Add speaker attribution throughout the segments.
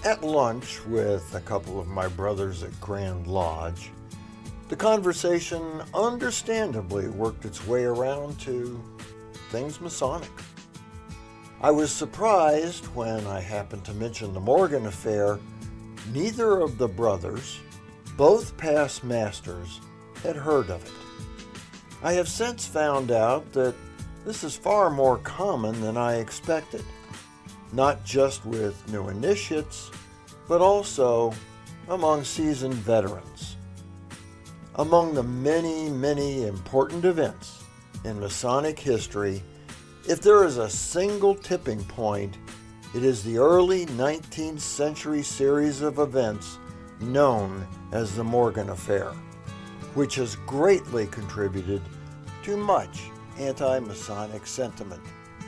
Speaker 1: At lunch with a couple of my brothers at Grand Lodge, the conversation understandably worked its way around to things Masonic. I was surprised when I happened to mention the Morgan affair. Neither of the brothers, both past masters, had heard of it. I have since found out that this is far more common than I expected, not just with new initiates, but also among seasoned veterans. Among the many, many important events in Masonic history, if there is a single tipping point, it is the early 19th century series of events known as the Morgan Affair, which has greatly contributed to much anti-Masonic sentiment.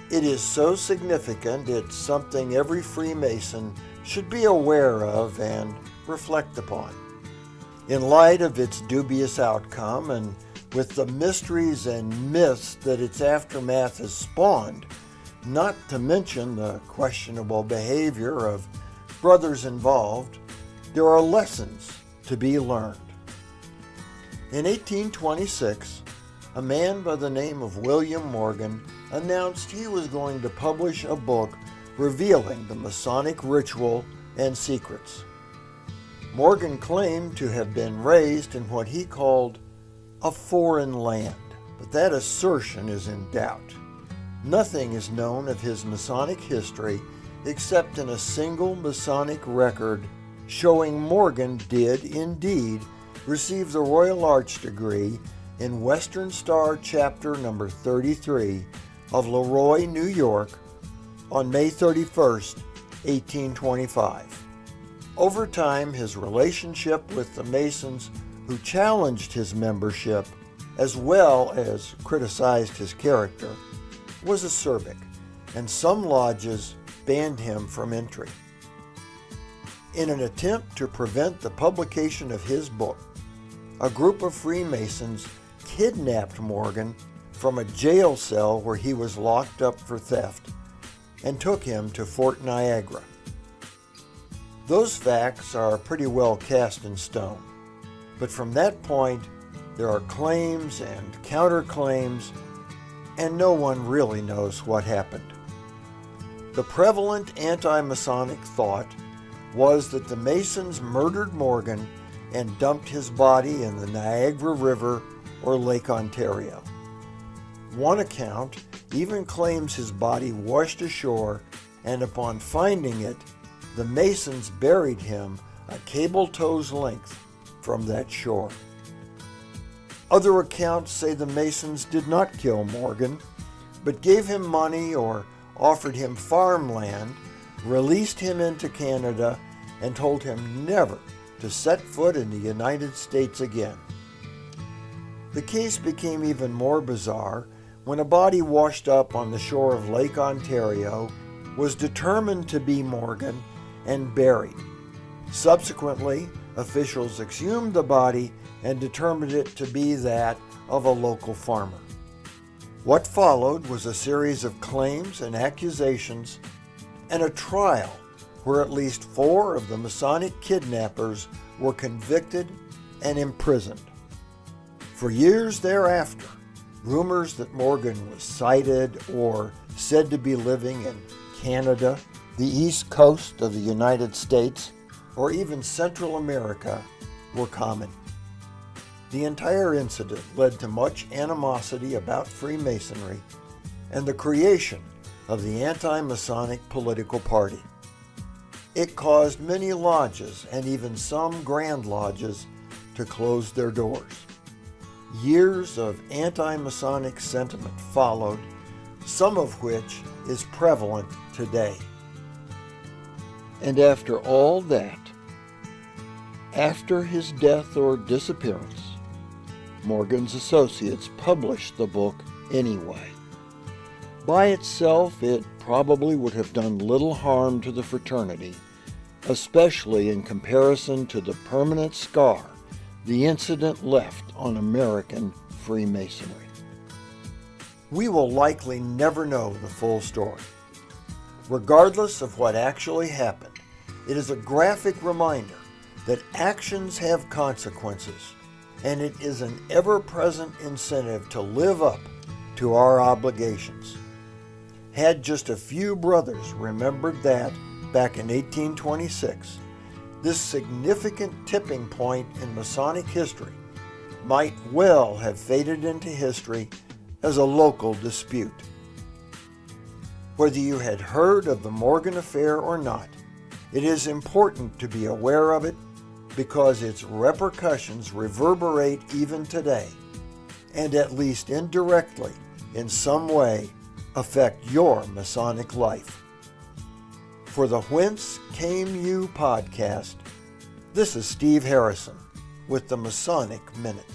Speaker 1: It is so significant it's something every Freemason should be aware of and reflect upon. In light of its dubious outcome and with the mysteries and myths that its aftermath has spawned, not to mention the questionable behavior of brothers involved, there are lessons to be learned. In 1826, a man by the name of William Morgan announced he was going to publish a book revealing the Masonic ritual and secrets. Morgan claimed to have been raised in what he called a foreign land, but that assertion is in doubt. Nothing is known of his Masonic history except in a single Masonic record showing Morgan did indeed receive the Royal Arch degree in Western Star Chapter number 33 of Leroy, New York on May 31st, 1825. Over time, his relationship with the Masons who challenged his membership, as well as criticized his character, was acerbic, and some lodges banned him from entry. In an attempt to prevent the publication of his book, a group of Freemasons kidnapped Morgan from a jail cell where he was locked up for theft and took him to Fort Niagara. Those facts are pretty well cast in stone, but from that point there are claims and counterclaims, and no one really knows what happened. The prevalent anti-Masonic thought was that the Masons murdered Morgan and dumped his body in the Niagara River or Lake Ontario. One account even claims his body washed ashore, and upon finding it, the Masons buried him a cable-tow's length from that shore. Other accounts say the Masons did not kill Morgan, but gave him money or offered him farmland, released him into Canada, and told him never to set foot in the United States again. The case became even more bizarre when a body washed up on the shore of Lake Ontario was determined to be Morgan and buried. Subsequently, officials exhumed the body and determined it to be that of a local farmer. What followed was a series of claims and accusations and a trial where at least 4 of the Masonic kidnappers were convicted and imprisoned. For years thereafter, rumors that Morgan was sighted or said to be living in Canada, the east coast of the United States, or even Central America were common. The entire incident led to much animosity about Freemasonry and the creation of the anti-Masonic political party. It caused many lodges and even some Grand Lodges to close their doors. Years of anti-Masonic sentiment followed, some of which is prevalent today. And after all that, after his death or disappearance, Morgan's associates published the book anyway. By itself, it probably would have done little harm to the fraternity, especially in comparison to the permanent scar the incident left on American Freemasonry. We will likely never know the full story. Regardless of what actually happened, It is a graphic reminder that actions have consequences, and it is an ever-present incentive to live up to our obligations. Had just a few brothers remembered that back in 1826, this significant tipping point in Masonic history might well have faded into history as a local dispute. Whether you had heard of the Morgan affair or not, it is important to be aware of it because its repercussions reverberate even today, and at least indirectly, in some way, affect your Masonic life. For the Whence Came You podcast, this is Steve Harrison with the Masonic Minute.